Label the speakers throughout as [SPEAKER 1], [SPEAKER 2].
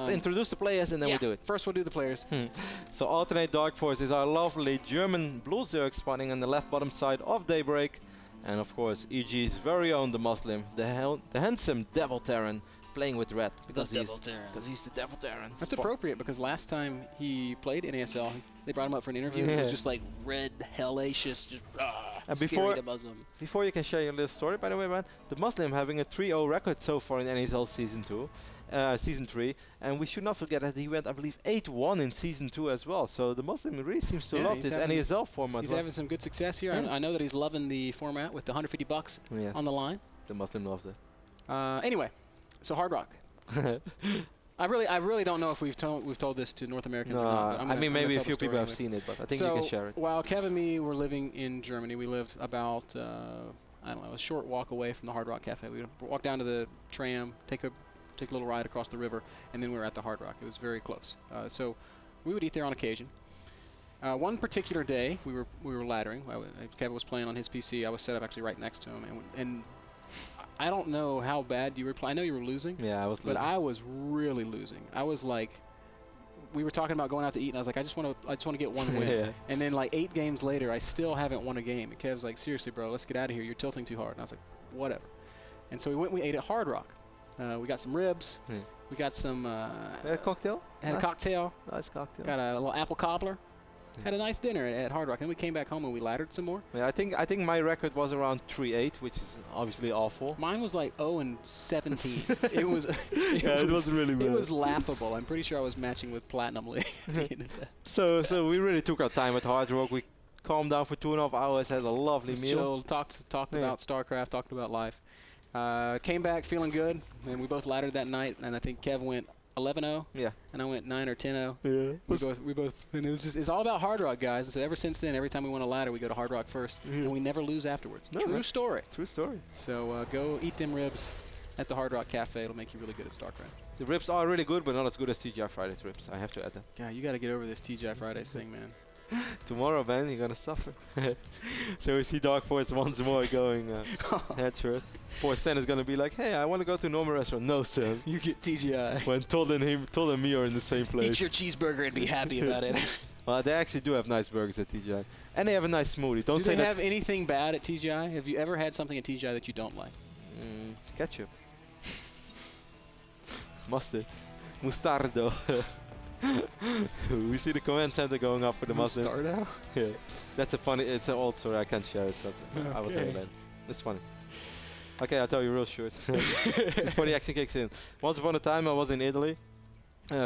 [SPEAKER 1] Let's introduce the players and then we do it.
[SPEAKER 2] First we'll do the players.
[SPEAKER 1] So alternate Darkforce is our lovely German blue Zerg spawning on the left bottom side of Daybreak. And of course, EG's very own DeMusliM, the handsome Devil Terran, playing with red because he's the Devil Terran.
[SPEAKER 2] That's appropriate because last time he played NASL, they brought him up for an interview. It was just like red, hellacious, just scary to Muslim.
[SPEAKER 1] Before you can share your little story, by the way, man, DeMusliM having a 3-0 record so far in NASL Season 3, and we should not forget that he went, I believe, 8-1 in Season 2 as well. So DeMusliM really seems to love this NASL format.
[SPEAKER 2] He's having some good success here. I know that he's loving the format with the $150 on the line.
[SPEAKER 1] DeMusliM loves it.
[SPEAKER 2] Anyway. So Hard Rock. I really don't know if we've told this to North Americans or not. But I mean, maybe a few people have seen it, but I think you can share it. While Kev and me were living in Germany, we lived about I don't know, a short walk away from the Hard Rock Cafe. We walked down to the tram, take a little ride across the river, and then we were at the Hard Rock. It was very close. So we would eat there on occasion. One particular day, we were laddering. Kev was playing on his PC. I was set up actually right next to him, and I don't know how bad you were playing. I know you were losing.
[SPEAKER 1] Yeah, I was losing.
[SPEAKER 2] But I was really losing. I was like, we were talking about going out to eat, and I was like, I just want to get one win. And then like 8 games later, I still haven't won a game. And Kev's like, seriously, bro, let's get out of here. You're tilting too hard. And I was like, whatever. And so we ate at Hard Rock. We got some ribs. We got some.
[SPEAKER 1] Had a cocktail.
[SPEAKER 2] Had a cocktail.
[SPEAKER 1] Nice cocktail.
[SPEAKER 2] Got a little apple cobbler. Had a nice dinner at Hard Rock, and we came back home and we laddered some more.
[SPEAKER 1] Yeah, I think my record was around 3-8, which is obviously awful.
[SPEAKER 2] Mine was like 0-17. It was.
[SPEAKER 1] It was really bad.
[SPEAKER 2] It was laughable. I'm pretty sure I was matching with Platinum League.
[SPEAKER 1] So we really took our time at Hard Rock. We calmed down for 2.5 hours, had a lovely meal.
[SPEAKER 2] Chilled, talked about StarCraft, talked about life. Came back feeling good, and we both laddered that night. And I think Kev went 11-0.
[SPEAKER 1] Yeah. And
[SPEAKER 2] I went 9 or 10-0.
[SPEAKER 1] Yeah.
[SPEAKER 2] We both. And it's all about Hard Rock, guys. So ever since then, every time we want a ladder, we go to Hard Rock first, and we never lose afterwards. No, True story.
[SPEAKER 1] True story.
[SPEAKER 2] So go eat them ribs at the Hard Rock Cafe. It'll make you really good at StarCraft.
[SPEAKER 1] The ribs are really good, but not as good as TGI Fridays ribs. I have to add that.
[SPEAKER 2] God, you got to get over this TGI Fridays thing, man.
[SPEAKER 1] Tomorrow, man, you're gonna suffer. So we see Darkforce once more going head first. Poor Sen is gonna be like, hey, I want to go to a normal restaurant. No, Sen.
[SPEAKER 2] You get TGI.
[SPEAKER 1] When Todd and me are in the same place.
[SPEAKER 2] Eat your cheeseburger and be happy about it.
[SPEAKER 1] Well, they actually do have nice burgers at TGI. And they have a nice smoothie. Do
[SPEAKER 2] they have anything bad at TGI? Have you ever had something at TGI that you don't like?
[SPEAKER 1] Ketchup. Mustard. Mustardo. We see the command center going up for the Muslim.
[SPEAKER 2] Mustardo?
[SPEAKER 1] Yeah. That's it's an old story, I can't share it, but I will tell you that. It's funny. Okay, I'll tell you real short. Before the action kicks in. Once upon a time I was in Italy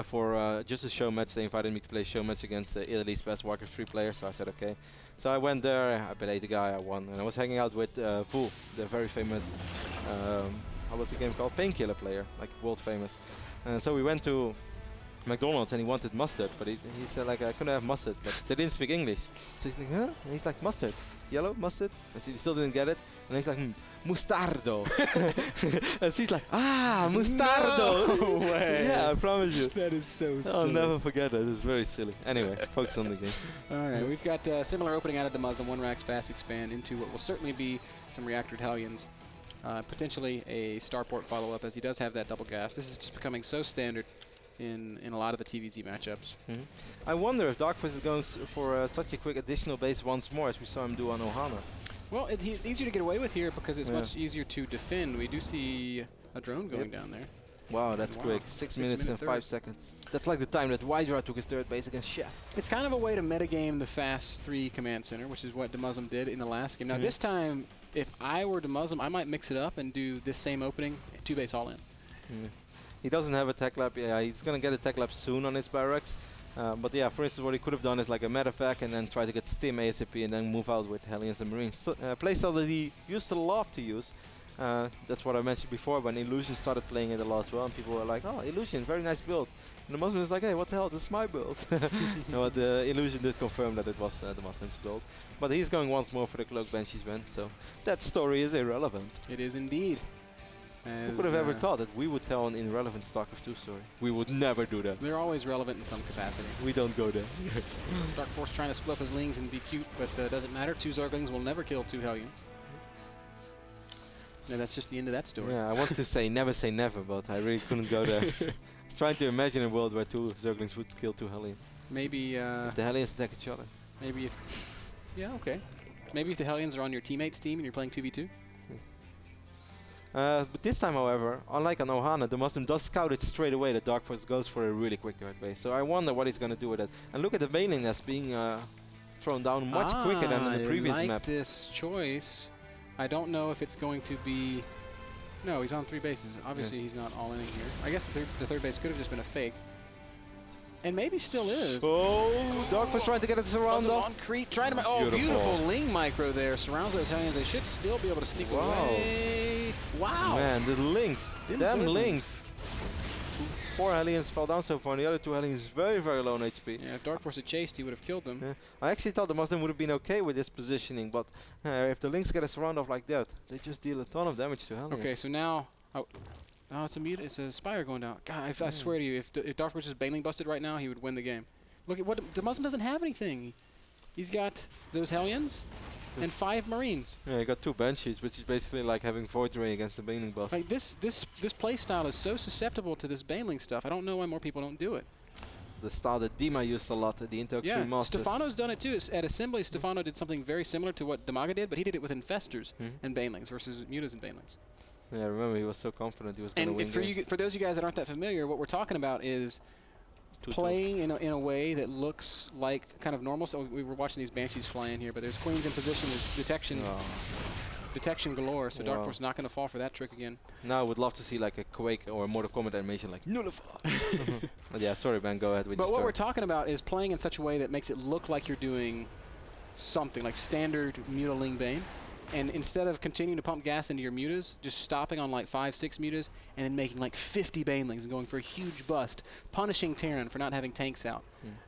[SPEAKER 1] for just a show match. They invited me to play a show match against Italy's best Warcraft 3 player, so I said okay. So I went there, I played the guy, I won, and I was hanging out with Vu, the very famous, how was the game called? Painkiller player, like world famous. And so we went to McDonald's and he wanted mustard, but he said like I couldn't have mustard, but they didn't speak English. So he's like, huh? And he's like, mustard, yellow mustard. And so he still didn't get it. And he's like, mustardo. And she's like, mustardo.
[SPEAKER 2] No way.
[SPEAKER 1] Yeah, I promise you.
[SPEAKER 2] That is so silly.
[SPEAKER 1] I'll never forget it. It's very silly. Anyway, focus on the game.
[SPEAKER 2] All right, we've got a similar opening out of DeMusliM. 1 racks fast expand into what will certainly be some reactored Hellions. Potentially a starport follow-up, as he does have that double gas. This is just becoming so standard in a lot of the TVZ matchups.
[SPEAKER 1] I wonder if Darkforce is going for such a quick additional base once more, as we saw him do on Ohana.
[SPEAKER 2] Well, it's easier to get away with here because it's much easier to defend. We do see a drone going down there.
[SPEAKER 1] Wow, that's quick. 6 minutes and 5 seconds. That's like the time that Wydra took his third base against Chef.
[SPEAKER 2] It's kind of a way to metagame the fast 3 command center, which is what DeMusliM did in the last game. Now this time, if I were DeMusliM, I might mix it up and do this same opening, 2 base all in.
[SPEAKER 1] He doesn't have a tech lab. Yeah, he's going to get a tech lab soon on his barracks. But yeah, for instance, what he could have done is like a medevac and then try to get Stim ASAP and then move out with Hellions and Marines. So, playstyle that he used to love to use. That's what I mentioned before when Illusion started playing it a lot as well. And people were like, oh, Illusion, very nice build. And the Muslim is like, hey, what the hell, this is my build. No, the Illusion did confirm that it was the Muslim's build. But he's going once more for the Cloak Banshees win, so that story is irrelevant.
[SPEAKER 2] It is indeed.
[SPEAKER 1] Who could have ever thought that we would tell an irrelevant StarCraft 2 story? We would never do that.
[SPEAKER 2] They're always relevant in some capacity.
[SPEAKER 1] We don't go there.
[SPEAKER 2] Darkforce trying to split up his lings and be cute, but doesn't matter. 2 Zerglings will never kill 2 Hellions. And that's just the end of that story.
[SPEAKER 1] Yeah, I wanted to say never, but I really couldn't go there. Trying to imagine a world where 2 Zerglings would kill 2 Hellions.
[SPEAKER 2] Maybe
[SPEAKER 1] if the Hellions attack each other.
[SPEAKER 2] Maybe if... Yeah, okay. Maybe if the Hellions are on your teammate's team and you're playing 2v2.
[SPEAKER 1] But this time, however, unlike on Ohana, DeMusliM does scout it straight away that Darkforce goes for a really quick third base. So I wonder what he's going to do with it. And look at the Baneling that's being thrown down much quicker than in the previous map.
[SPEAKER 2] I like this choice. I don't know if it's going to be... No, he's on 3 bases. Obviously, he's not all in here. I guess the third base could have just been a fake. And maybe still is.
[SPEAKER 1] Oh, Darkforce trying to get it surrounded.
[SPEAKER 2] On Crete, trying to... Oh, beautiful Ling micro there. Surrounds those Hellions. They should still be able to sneak away. Wow.
[SPEAKER 1] Man, the Lings. Them Lings. 4 Hellions fell down so far, and the other 2 Hellions very, very low on HP.
[SPEAKER 2] Yeah, if Darkforce had chased, he would have killed them.
[SPEAKER 1] Yeah. I actually thought the DeMusliM would have been okay with this positioning, but if the Lings get a surround off like that, they just deal a ton of damage to Hellions.
[SPEAKER 2] Okay, so now... Oh, it's a Spire going down. God, I swear to you, if Darkforce just Baneling busted right now, he would win the game. Look at what... DeMusliM doesn't have anything. He's got those Hellions and 5 Marines.
[SPEAKER 1] Yeah, he got 2 Banshees, which is basically like having Void Ray against the Baneling bust.
[SPEAKER 2] Like this play style is so susceptible to this Baneling stuff. I don't know why more people don't do it.
[SPEAKER 1] The style that Dima used a lot at the Intel Extreme Masters.
[SPEAKER 2] Stefano's done it too. At Assembly, Stefano did something very similar to what Demaga did, but he did it with Infestors and Banelings versus Mutas and Banelings.
[SPEAKER 1] Yeah, remember he was so confident he was going to win games.
[SPEAKER 2] And for those of you guys that aren't that familiar, what we're talking about is playing in a way that looks like kind of normal. So we were watching these Banshees fly in here, but there's Queens in position, there's detection galore, so Darkforce is not going to fall for that trick again.
[SPEAKER 1] Now I would love to see like a Quake or a Mortal Kombat animation like nullify. But yeah, sorry Ben, go ahead with your
[SPEAKER 2] But what we're talking about is playing in such a way that makes it look like you're doing something like standard Mutaling Bane. And instead of continuing to pump gas into your mutas, just stopping on like 5, 6 mutas, and then making like 50 Banelings and going for a huge bust, punishing Terran for not having tanks out.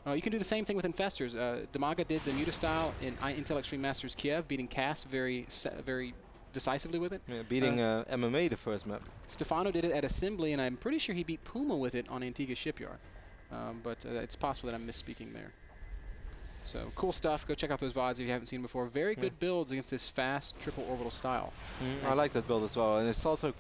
[SPEAKER 2] You can do the same thing with Infestors. Demaga did the muta style in Intel Extreme Masters Kiev, beating Cass very decisively with it.
[SPEAKER 1] Yeah, beating MMA the first map.
[SPEAKER 2] Stefano did it at Assembly, and I'm pretty sure he beat Puma with it on Antigua Shipyard. But it's possible that I'm misspeaking there. So cool stuff. Go check out those VODs if you haven't seen before. Very good builds against this fast triple orbital style.
[SPEAKER 1] I like that build as well, and it's also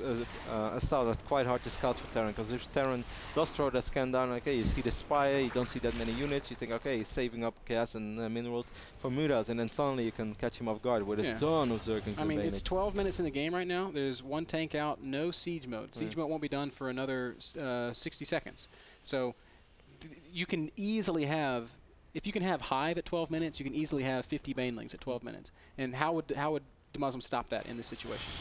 [SPEAKER 1] a style that's quite hard to scout for Terran, because if Terran does throw that scan down, okay, you see the Spire, you don't see that many units, you think, okay, he's saving up gas and minerals for mutas, and then suddenly you can catch him off guard with a ton of Zerglings.
[SPEAKER 2] I mean, it's 12 minutes in the game right now. There's 1 tank out, no siege mode. Siege mode won't be done for another 60 seconds. So you can easily have... If you can have Hive at 12 minutes, you can easily have 50 Banelings at 12 minutes. And how would DeMusliM stop that in this situation?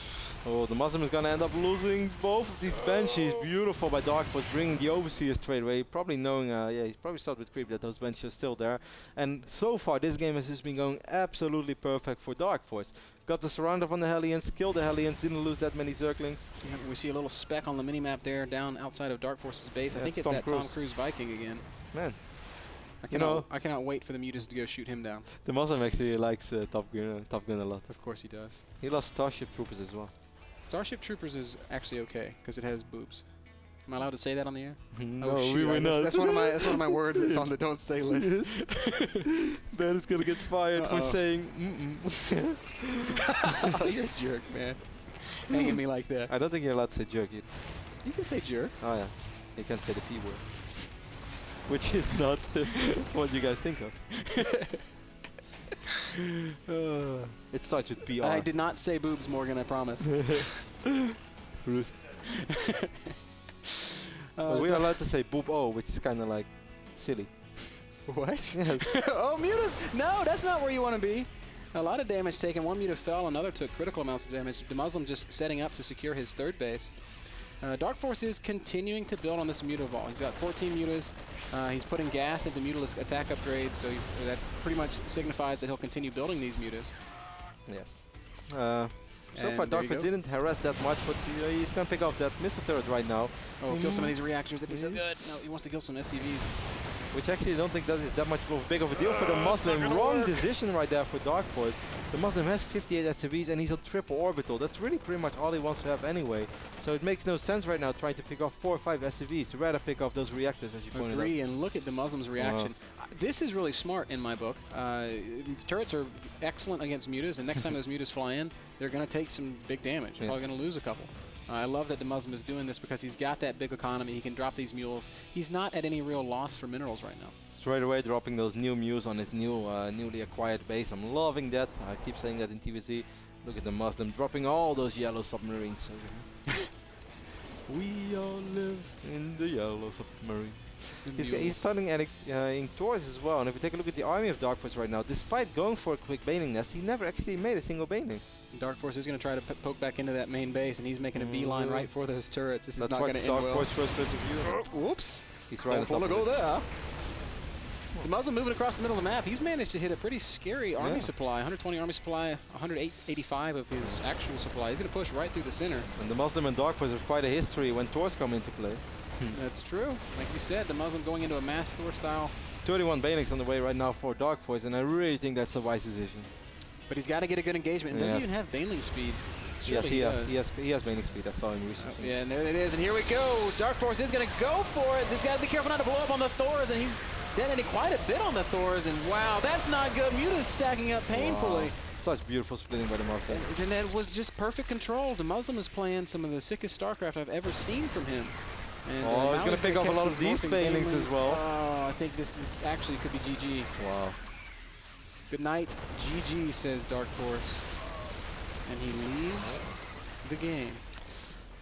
[SPEAKER 1] Oh, DeMusliM is going to end up losing both of these Banshees. Beautiful by Darkforce, bringing the Overseer straight away. Probably knowing, he's probably started with creep that those Banshees are still there. And so far, this game has just been going absolutely perfect for Darkforce. Got the surround up on the Hellions, killed the Hellions, didn't lose that many Zerglings. Yeah,
[SPEAKER 2] we see a little speck on the minimap there down outside of Darkforce's base. I think it's that Tom Cruise Viking again.
[SPEAKER 1] Man.
[SPEAKER 2] I cannot wait for the mutas to go shoot him down.
[SPEAKER 1] DeMusliM actually likes Top Gun a lot.
[SPEAKER 2] Of course he does.
[SPEAKER 1] He loves Starship Troopers as well.
[SPEAKER 2] Starship Troopers is actually okay because it has boobs. Am I allowed to say that on the air?
[SPEAKER 1] No, we were not.
[SPEAKER 2] That's one of my words that's on the don't say list.
[SPEAKER 1] Ben is gonna get fired for saying
[SPEAKER 2] Oh, you're a jerk, man. Hanging me like that.
[SPEAKER 1] I don't think you're allowed to say jerk either.
[SPEAKER 2] You can say jerk.
[SPEAKER 1] Oh yeah. You can't say the P word. Which is not what you guys think of. It starts with PR.
[SPEAKER 2] I did not say boobs, Morgan, I promise.
[SPEAKER 1] We're allowed to say boob O, which is kind of like silly.
[SPEAKER 2] What?
[SPEAKER 1] Yes.
[SPEAKER 2] Oh, mutas! No, that's not where you want to be. A lot of damage taken. One muta fell, another took critical amounts of damage. DeMusliM just setting up to secure his third base. Darkforce is continuing to build on this muta vault. He's got 14 mutas. He's putting gas into mutalist attack upgrades, so that pretty much signifies that he'll continue building these mutas.
[SPEAKER 1] Yes. So far, Darkforce didn't harass that much, but he's going to pick up that missile turret right now.
[SPEAKER 2] Oh, kill some of these reactors. That'd be so good. No, he wants to kill some SCVs.
[SPEAKER 1] Which actually I don't think that is that much of a big of a deal for DeMusliM. Wrong decision right there for Darkforce. DeMusliM has 58 SCVs and he's a triple orbital. That's really pretty much all he wants to have anyway. So it makes no sense right now trying to pick off 4 or 5 SCVs. To rather pick off those reactors, as you pointed out.
[SPEAKER 2] Agree, and look at DeMuslim's reaction. This is really smart in my book. Turrets are excellent against mutas, and next time those mutas fly in, they're going to take some big damage. They're probably going to lose a couple. I love that DeMusliM is doing this because he's got that big economy. He can drop these mules. He's not at any real loss for minerals right now.
[SPEAKER 1] Straight away dropping those new mules on his newly acquired base. I'm loving that. I keep saying that in TVC. Look at DeMusliM dropping all those yellow submarines. We all live in the yellow submarine. He's starting in tours as well. And if we take a look at the army of Darkforce right now, despite going for a quick baning nest, he never actually made a single baning.
[SPEAKER 2] Darkforce is going to try to poke back into that main base, and he's making a beeline right for those turrets. This is not going to end well.
[SPEAKER 1] Darkforce first point of view.
[SPEAKER 2] Whoops.
[SPEAKER 1] He's right
[SPEAKER 2] on top of it. Go there. DeMusliM moving across the middle of the map. He's managed to hit a pretty scary army supply. 120 army supply, 185 of his actual supply. He's going to push right through the center.
[SPEAKER 1] And DeMusliM and Darkforce have quite a history when Thors come into play.
[SPEAKER 2] That's true. Like you said, DeMusliM going into a mass Thor style.
[SPEAKER 1] 31 banings on the way right now for Darkforce, and I really think that's a wise decision.
[SPEAKER 2] But he's got to get a good engagement. And does he even have baneling speed?
[SPEAKER 1] Yes, he has baning speed. I saw him recently.
[SPEAKER 2] Yeah, and there it is. And here we go. Darkforce is going to go for it. He's got to be careful not to blow up on the Thors, and he's detonated quite a bit on the Thors. And wow, that's not good. Muta's stacking up painfully.
[SPEAKER 1] Wow. Such beautiful splitting by DeMusliM.
[SPEAKER 2] And that was just perfect control. DeMusliM is playing some of the sickest StarCraft I've ever seen from him. And
[SPEAKER 1] he's going to pick up a lot of these banelings as well.
[SPEAKER 2] Oh, I think this is actually could be GG.
[SPEAKER 1] Wow.
[SPEAKER 2] Good night, GG, says Darkforce. And he leaves the game.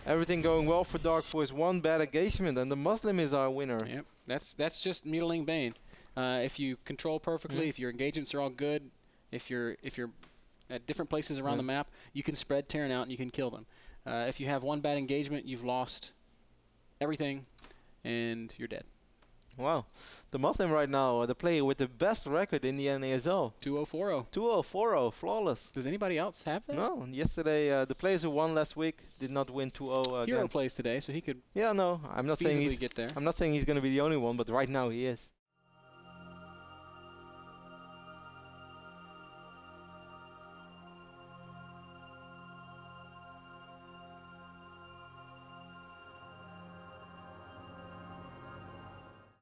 [SPEAKER 1] Everything going well for Darkforce. One bad engagement, and DeMusliM is our winner.
[SPEAKER 2] Yep, that's just Needling Bane. If you control perfectly, if your engagements are all good, if you're at different places around the map, you can spread Terran out and you can kill them. If you have one bad engagement, you've lost everything, and you're dead.
[SPEAKER 1] Wow. DeMusliM right now, the player with the best record in the NASL.
[SPEAKER 2] 2-0-4-0.
[SPEAKER 1] 2-0-4-0, flawless.
[SPEAKER 2] Does anybody else have that?
[SPEAKER 1] No. Yesterday, the players who won last week did not win 2-0
[SPEAKER 2] Hero plays today, so he could
[SPEAKER 1] I'm not saying
[SPEAKER 2] get there.
[SPEAKER 1] I'm not saying he's going to be the only one, but right now he is.